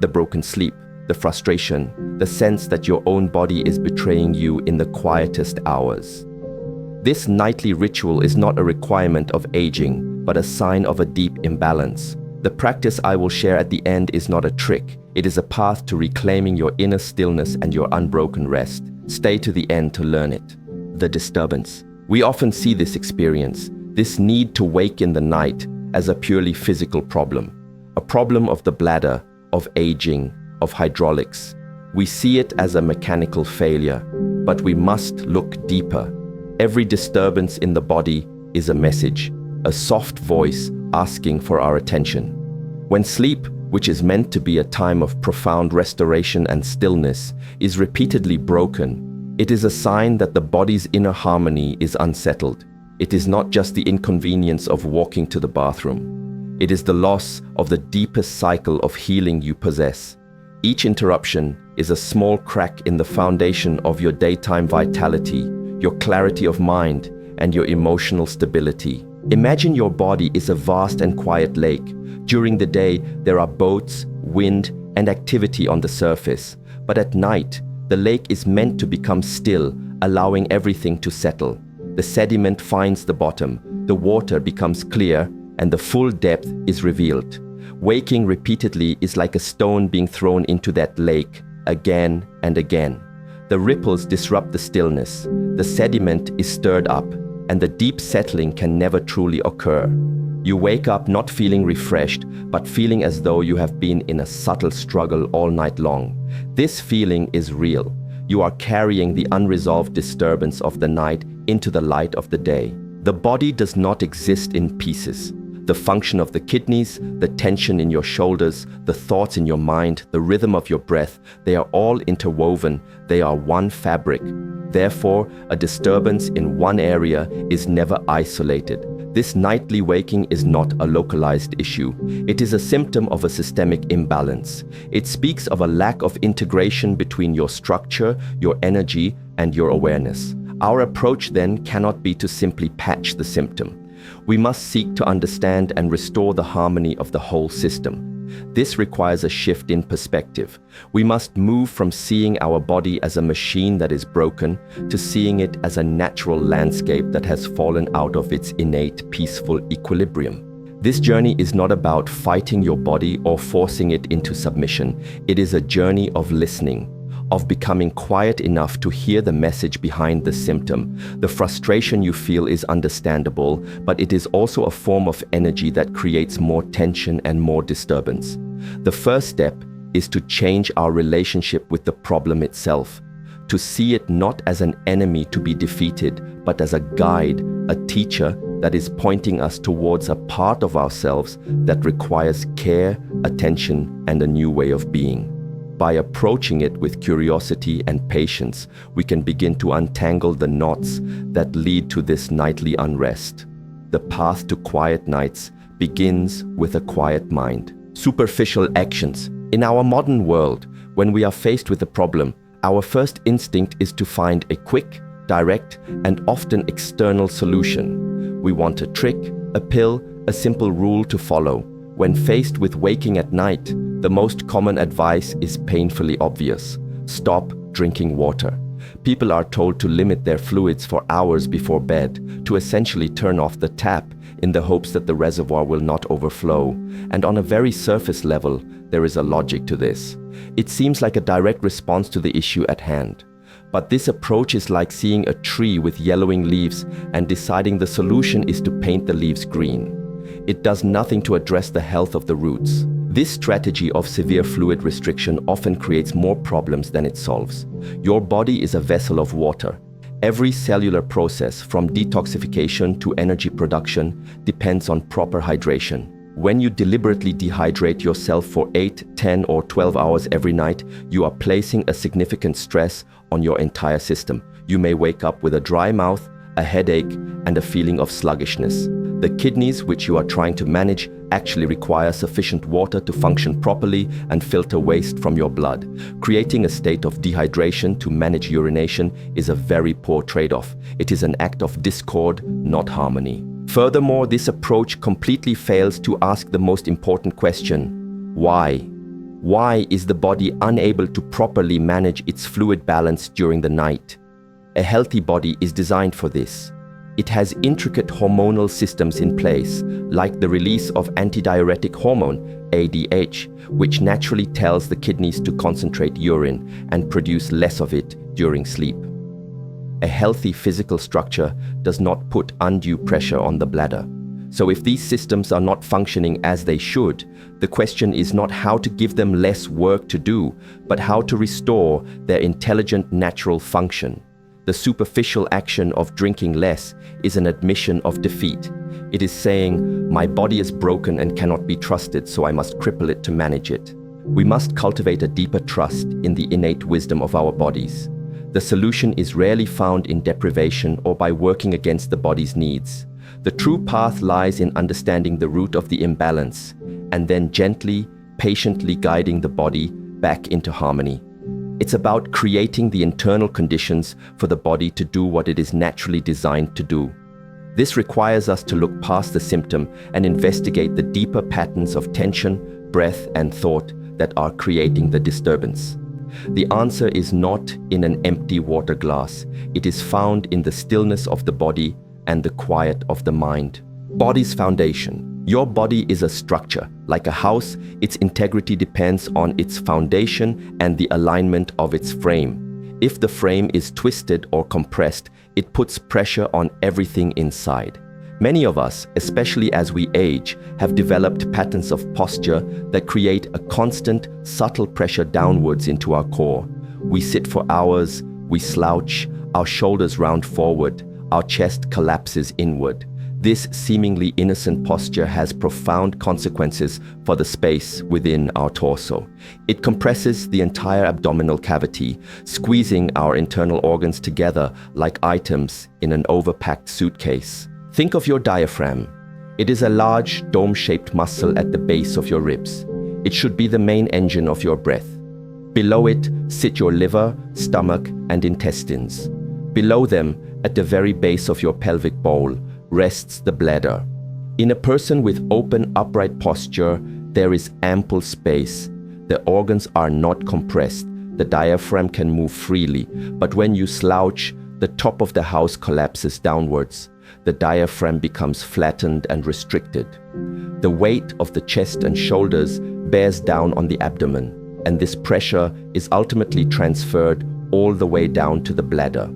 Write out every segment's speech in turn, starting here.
the broken sleep, the frustration, the sense that your own body is betraying you in the quietest hours. This nightly ritual is not a requirement of aging, but a sign of a deep imbalance. The practice I will share at the end is not a trick. It is a path to reclaiming your inner stillness and your unbroken rest. Stay to the end to learn it. The disturbance. We often see this experience, this need to wake in the night, as a purely physical problem. A problem of the bladder, of aging, of hydraulics. We see it as a mechanical failure, but we must look deeper. Every disturbance in the body is a message, a soft voice asking for our attention. When sleep, which is meant to be a time of profound restoration and stillness, is repeatedly broken, it is a sign that the body's inner harmony is unsettled. It is not just the inconvenience of walking to the bathroom. It is the loss of the deepest cycle of healing you possess. Each interruption is a small crack in the foundation of your daytime vitality, your clarity of mind, and your emotional stability. Imagine your body is a vast and quiet lake. During the day, there are boats, wind, and activity on the surface. But at night, the lake is meant to become still, allowing everything to settle. The sediment finds the bottom, the water becomes clear, and the full depth is revealed. Waking repeatedly is like a stone being thrown into that lake, again and again. The ripples disrupt the stillness, the sediment is stirred up, and the deep settling can never truly occur. You wake up not feeling refreshed, but feeling as though you have been in a subtle struggle all night long. This feeling is real. You are carrying the unresolved disturbance of the night into the light of the day. The body does not exist in pieces. The function of the kidneys, the tension in your shoulders, the thoughts in your mind, the rhythm of your breath, they are all interwoven. They are one fabric. Therefore, a disturbance in one area is never isolated. This nightly waking is not a localized issue. It is a symptom of a systemic imbalance. It speaks of a lack of integration between your structure, your energy, and your awareness. Our approach then cannot be to simply patch the symptom. We must seek to understand and restore the harmony of the whole system. This requires a shift in perspective. We must move from seeing our body as a machine that is broken to seeing it as a natural landscape that has fallen out of its innate peaceful equilibrium. This journey is not about fighting your body or forcing it into submission. It is a journey of listening, of becoming quiet enough to hear the message behind the symptom. The frustration you feel is understandable, but it is also a form of energy that creates more tension and more disturbance. The first step is to change our relationship with the problem itself, to see it not as an enemy to be defeated, but as a guide, a teacher that is pointing us towards a part of ourselves that requires care, attention, and a new way of being. By approaching it with curiosity and patience, we can begin to untangle the knots that lead to this nightly unrest. The path to quiet nights begins with a quiet mind. Superficial actions. In our modern world, when we are faced with a problem, our first instinct is to find a quick, direct, and often external solution. We want a trick, a pill, a simple rule to follow. When faced with waking at night, the most common advice is painfully obvious. Stop drinking water. People are told to limit their fluids for hours before bed, to essentially turn off the tap in the hopes that the reservoir will not overflow. And on a very surface level, there is a logic to this. It seems like a direct response to the issue at hand. But this approach is like seeing a tree with yellowing leaves and deciding the solution is to paint the leaves green. It does nothing to address the health of the roots. This strategy of severe fluid restriction often creates more problems than it solves. Your body is a vessel of water. Every cellular process, from detoxification to energy production, depends on proper hydration. When you deliberately dehydrate yourself for 8, 10, or 12 hours every night, you are placing a significant stress on your entire system. You may wake up with a dry mouth, a headache, and a feeling of sluggishness. The kidneys, which you are trying to manage, actually require sufficient water to function properly and filter waste from your blood. Creating a state of dehydration to manage urination is a very poor trade-off. It is an act of discord, not harmony. Furthermore, this approach completely fails to ask the most important question: why? Why is the body unable to properly manage its fluid balance during the night? A healthy body is designed for this. It has intricate hormonal systems in place, like the release of antidiuretic hormone, ADH, which naturally tells the kidneys to concentrate urine and produce less of it during sleep. A healthy physical structure does not put undue pressure on the bladder. So if these systems are not functioning as they should, the question is not how to give them less work to do, but how to restore their intelligent natural function. The superficial action of drinking less is an admission of defeat. It is saying, my body is broken and cannot be trusted, so I must cripple it to manage it. We must cultivate a deeper trust in the innate wisdom of our bodies. The solution is rarely found in deprivation or by working against the body's needs. The true path lies in understanding the root of the imbalance and then gently, patiently guiding the body back into harmony. It's about creating the internal conditions for the body to do what it is naturally designed to do. This requires us to look past the symptom and investigate the deeper patterns of tension, breath, and thought that are creating the disturbance. The answer is not in an empty water glass. It is found in the stillness of the body and the quiet of the mind. Body's foundation. Your body is a structure. Like a house, its integrity depends on its foundation and the alignment of its frame. If the frame is twisted or compressed, it puts pressure on everything inside. Many of us, especially as we age, have developed patterns of posture that create a constant, subtle pressure downwards into our core. We sit for hours, we slouch, our shoulders round forward, our chest collapses inward. This seemingly innocent posture has profound consequences for the space within our torso. It compresses the entire abdominal cavity, squeezing our internal organs together like items in an overpacked suitcase. Think of your diaphragm. It is a large, dome-shaped muscle at the base of your ribs. It should be the main engine of your breath. Below it sit your liver, stomach, and intestines. Below them, at the very base of your pelvic bowl, rests the bladder. In a person with open, upright posture, there is ample space. The organs are not compressed. The diaphragm can move freely, but when you slouch, the top of the house collapses downwards. The diaphragm becomes flattened and restricted. The weight of the chest and shoulders bears down on the abdomen, and this pressure is ultimately transferred all the way down to the bladder.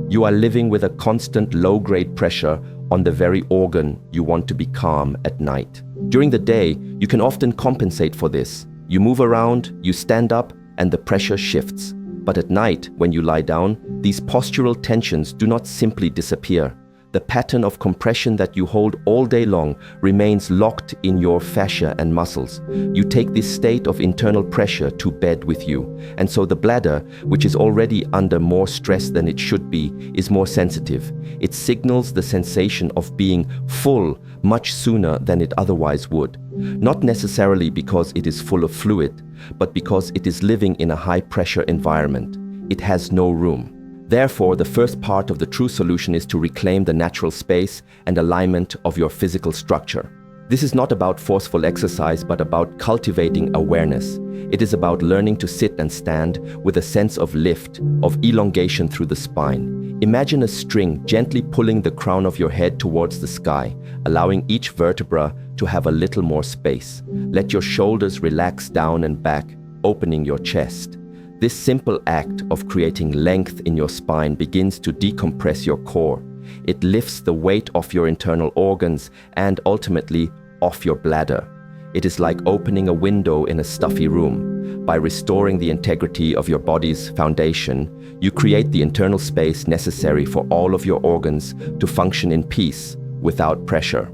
You are living with a constant low-grade pressure on the very organ you want to be calm at night. During the day, you can often compensate for this. You move around, you stand up, and the pressure shifts. But at night, when you lie down, these postural tensions do not simply disappear. The pattern of compression that you hold all day long remains locked in your fascia and muscles. You take this state of internal pressure to bed with you, and so the bladder, which is already under more stress than it should be, is more sensitive. It signals the sensation of being full much sooner than it otherwise would. Not necessarily because it is full of fluid, but because it is living in a high-pressure environment. It has no room. Therefore, the first part of the true solution is to reclaim the natural space and alignment of your physical structure. This is not about forceful exercise, but about cultivating awareness. It is about learning to sit and stand with a sense of lift, of elongation through the spine. Imagine a string gently pulling the crown of your head towards the sky, allowing each vertebra to have a little more space. Let your shoulders relax down and back, opening your chest. This simple act of creating length in your spine begins to decompress your core. It lifts the weight off your internal organs and ultimately off your bladder. It is like opening a window in a stuffy room. By restoring the integrity of your body's foundation, you create the internal space necessary for all of your organs to function in peace without pressure.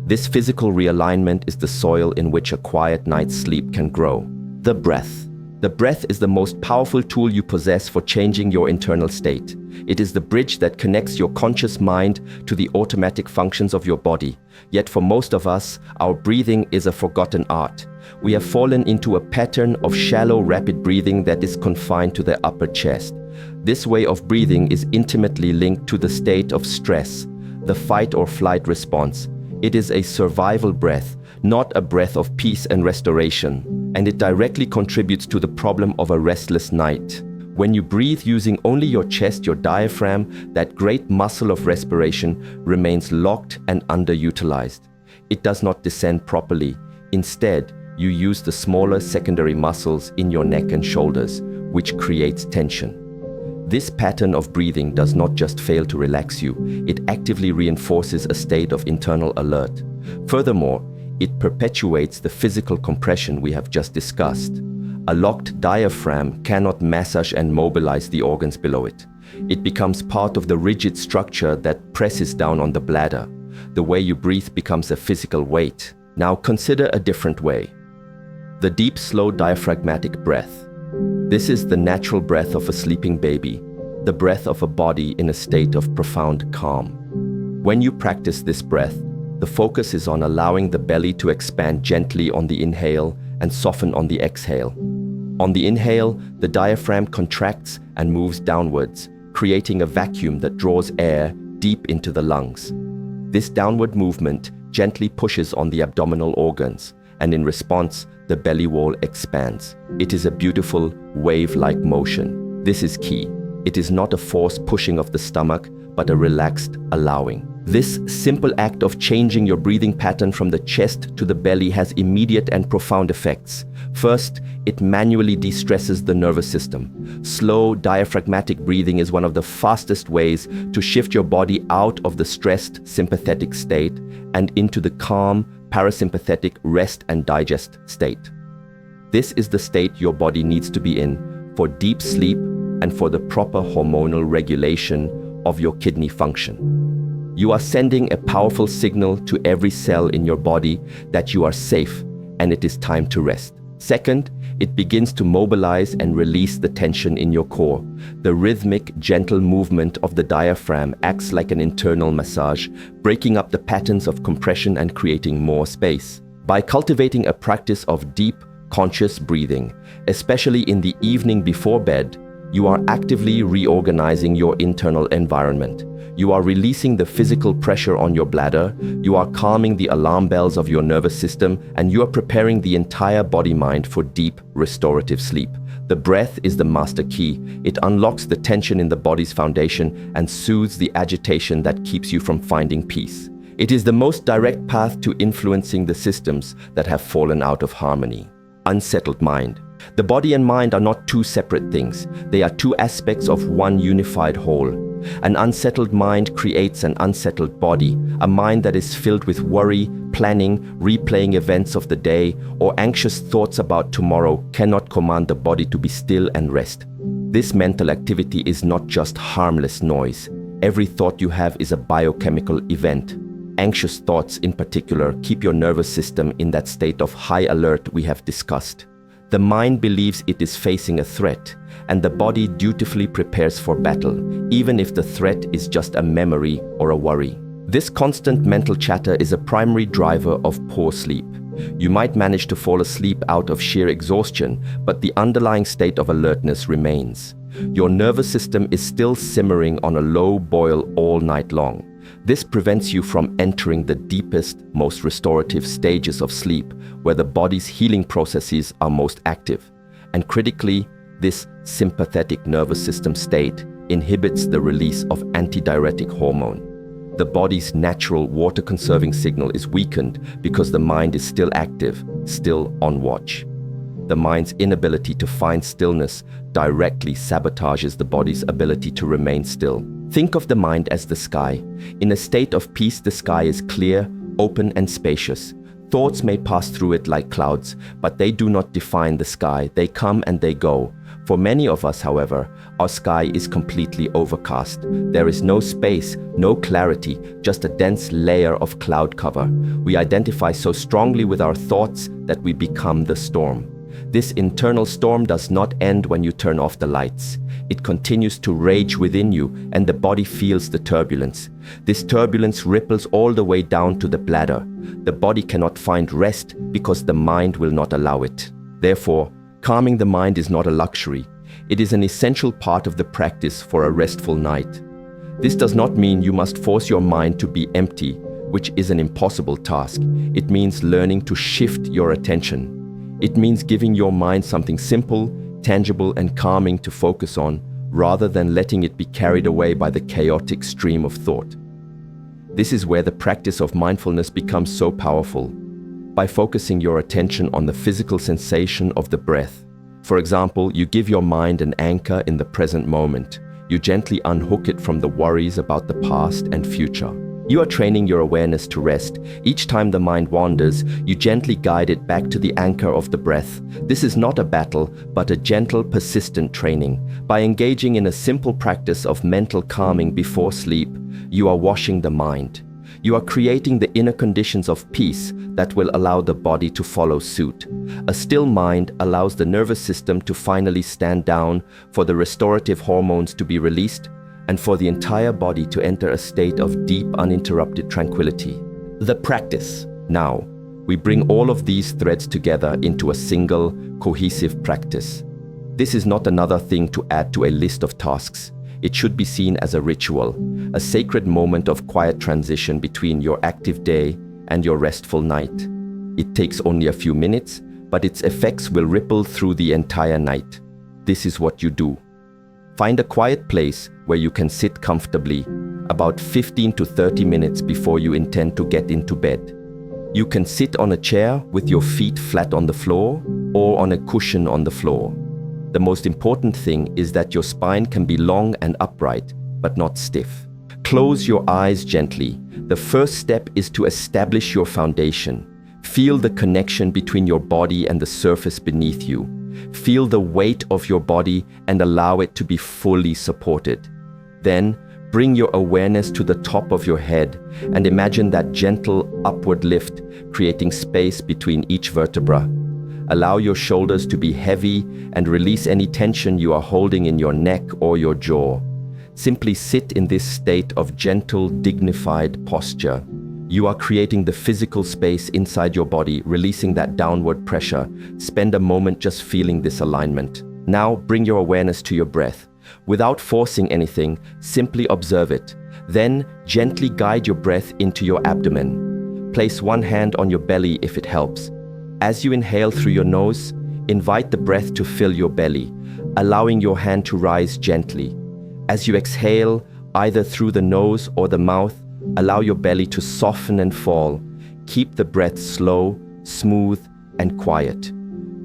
This physical realignment is the soil in which a quiet night's sleep can grow. The breath. The breath is the most powerful tool you possess for changing your internal state. It is the bridge that connects your conscious mind to the automatic functions of your body. Yet for most of us, our breathing is a forgotten art. We have fallen into a pattern of shallow, rapid breathing that is confined to the upper chest. This way of breathing is intimately linked to the state of stress, the fight or flight response. It is a survival breath, not a breath of peace and restoration. and it directly contributes to the problem of a restless night. When you breathe using only your chest, your diaphragm, that great muscle of respiration remains locked and underutilized. It does not descend properly. Instead, you use the smaller secondary muscles in your neck and shoulders, which creates tension. This pattern of breathing does not just fail to relax you, it actively reinforces a state of internal alert. Furthermore, it perpetuates the physical compression we have just discussed. A locked diaphragm cannot massage and mobilize the organs below it. It becomes part of the rigid structure that presses down on the bladder. The way you breathe becomes a physical weight. Now consider a different way. The deep, slow diaphragmatic breath. This is the natural breath of a sleeping baby, the breath of a body in a state of profound calm. When you practice this breath, the focus is on allowing the belly to expand gently on the inhale and soften on the exhale. On the inhale, the diaphragm contracts and moves downwards, creating a vacuum that draws air deep into the lungs. This downward movement gently pushes on the abdominal organs, and in response, the belly wall expands. It is a beautiful, wave-like motion. This is key. It is not a forced pushing of the stomach, but a relaxed allowing. This simple act of changing your breathing pattern from the chest to the belly has immediate and profound effects. First, it manually de-stresses the nervous system. Slow, diaphragmatic breathing is one of the fastest ways to shift your body out of the stressed sympathetic state and into the calm, parasympathetic rest and digest state. This is the state your body needs to be in for deep sleep and for the proper hormonal regulation of your kidney function. You are sending a powerful signal to every cell in your body that you are safe and it is time to rest. Second, it begins to mobilize and release the tension in your core. The rhythmic, gentle movement of the diaphragm acts like an internal massage, breaking up the patterns of compression and creating more space. By cultivating a practice of deep, conscious breathing, especially in the evening before bed, you are actively reorganizing your internal environment. You are releasing the physical pressure on your bladder, you are calming the alarm bells of your nervous system, and you are preparing the entire body-mind for deep, restorative sleep. The breath is the master key. It unlocks the tension in the body's foundation and soothes the agitation that keeps you from finding peace. It is the most direct path to influencing the systems that have fallen out of harmony. Unsettled mind. The body and mind are not two separate things. They are two aspects of one unified whole. An unsettled mind creates an unsettled body, a mind that is filled with worry, planning, replaying events of the day, or anxious thoughts about tomorrow cannot command the body to be still and rest. This mental activity is not just harmless noise. Every thought you have is a biochemical event. Anxious thoughts in particular keep your nervous system in that state of high alert we have discussed. The mind believes it is facing a threat, and the body dutifully prepares for battle, even if the threat is just a memory or a worry. This constant mental chatter is a primary driver of poor sleep. You might manage to fall asleep out of sheer exhaustion, but the underlying state of alertness remains. Your nervous system is still simmering on a low boil all night long. This prevents you from entering the deepest, most restorative stages of sleep, where the body's healing processes are most active. And critically, this sympathetic nervous system state inhibits the release of antidiuretic hormone. The body's natural water-conserving signal is weakened because the mind is still active, still on watch. The mind's inability to find stillness directly sabotages the body's ability to remain still. Think of the mind as the sky. In a state of peace, the sky is clear, open, and spacious. Thoughts may pass through it like clouds, but they do not define the sky. They come and they go. For many of us, however, our sky is completely overcast. There is no space, no clarity, just a dense layer of cloud cover. We identify so strongly with our thoughts that we become the storm. This internal storm does not end when you turn off the lights. It continues to rage within you, and the body feels the turbulence. This turbulence ripples all the way down to the bladder. The body cannot find rest because the mind will not allow it. Therefore, calming the mind is not a luxury. It is an essential part of the practice for a restful night. This does not mean you must force your mind to be empty, which is an impossible task. It means learning to shift your attention. It means giving your mind something simple, tangible, and calming to focus on, rather than letting it be carried away by the chaotic stream of thought. This is where the practice of mindfulness becomes so powerful, by focusing your attention on the physical sensation of the breath. For example, you give your mind an anchor in the present moment. You gently unhook it from the worries about the past and future. You are training your awareness to rest. Each time the mind wanders, you gently guide it back to the anchor of the breath. This is not a battle, but a gentle, persistent training. By engaging in a simple practice of mental calming before sleep, you are washing the mind. You are creating the inner conditions of peace that will allow the body to follow suit. A still mind allows the nervous system to finally stand down, for the restorative hormones to be released, and for the entire body to enter a state of deep, uninterrupted tranquility. The practice. Now, we bring all of these threads together into a single, cohesive practice. This is not another thing to add to a list of tasks. It should be seen as a ritual, a sacred moment of quiet transition between your active day and your restful night. It takes only a few minutes, but its effects will ripple through the entire night. This is what you do. Find a quiet place where you can sit comfortably, about 15 to 30 minutes before you intend to get into bed. You can sit on a chair with your feet flat on the floor or on a cushion on the floor. The most important thing is that your spine can be long and upright, but not stiff. Close your eyes gently. The first step is to establish your foundation. Feel the connection between your body and the surface beneath you. Feel the weight of your body and allow it to be fully supported. Then, bring your awareness to the top of your head and imagine that gentle upward lift, creating space between each vertebra. Allow your shoulders to be heavy and release any tension you are holding in your neck or your jaw. Simply sit in this state of gentle, dignified posture. You are creating the physical space inside your body, releasing that downward pressure. Spend a moment just feeling this alignment. Now bring your awareness to your breath. Without forcing anything, simply observe it. Then gently guide your breath into your abdomen. Place one hand on your belly if it helps. As you inhale through your nose, invite the breath to fill your belly, allowing your hand to rise gently. As you exhale, either through the nose or the mouth, allow your belly to soften and fall. Keep the breath slow, smooth, and quiet.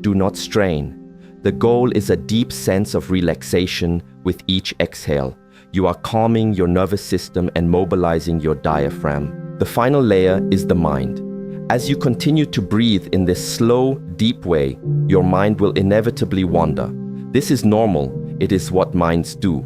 Do not strain. The goal is a deep sense of relaxation with each exhale. You are calming your nervous system and mobilizing your diaphragm. The final layer is the mind. As you continue to breathe in this slow, deep way, your mind will inevitably wander. This is normal. It is what minds do.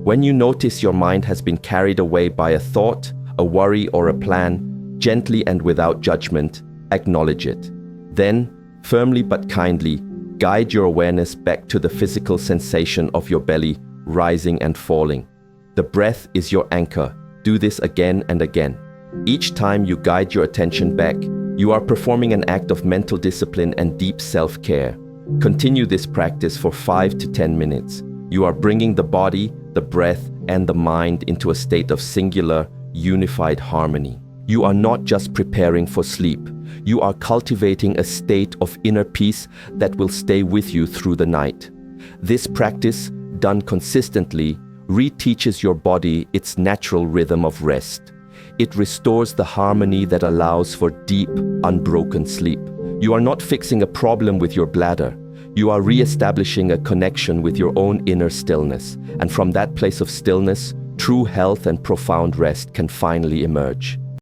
When you notice your mind has been carried away by a thought, a worry, or a plan, gently and without judgment, acknowledge it. Then, firmly but kindly, guide your awareness back to the physical sensation of your belly rising and falling. The breath is your anchor. Do this again and again. Each time you guide your attention back, you are performing an act of mental discipline and deep self-care. Continue this practice for 5 to 10 minutes. You are bringing the body, the breath, and the mind into a state of singular, unified harmony. You are not just preparing for sleep. You are cultivating a state of inner peace that will stay with you through the night. This practice, done consistently, reteaches your body its natural rhythm of rest. It restores the harmony that allows for deep, unbroken sleep. You are not fixing a problem with your bladder. You are re-establishing a connection with your own inner stillness. And from that place of stillness, true health and profound rest can finally emerge.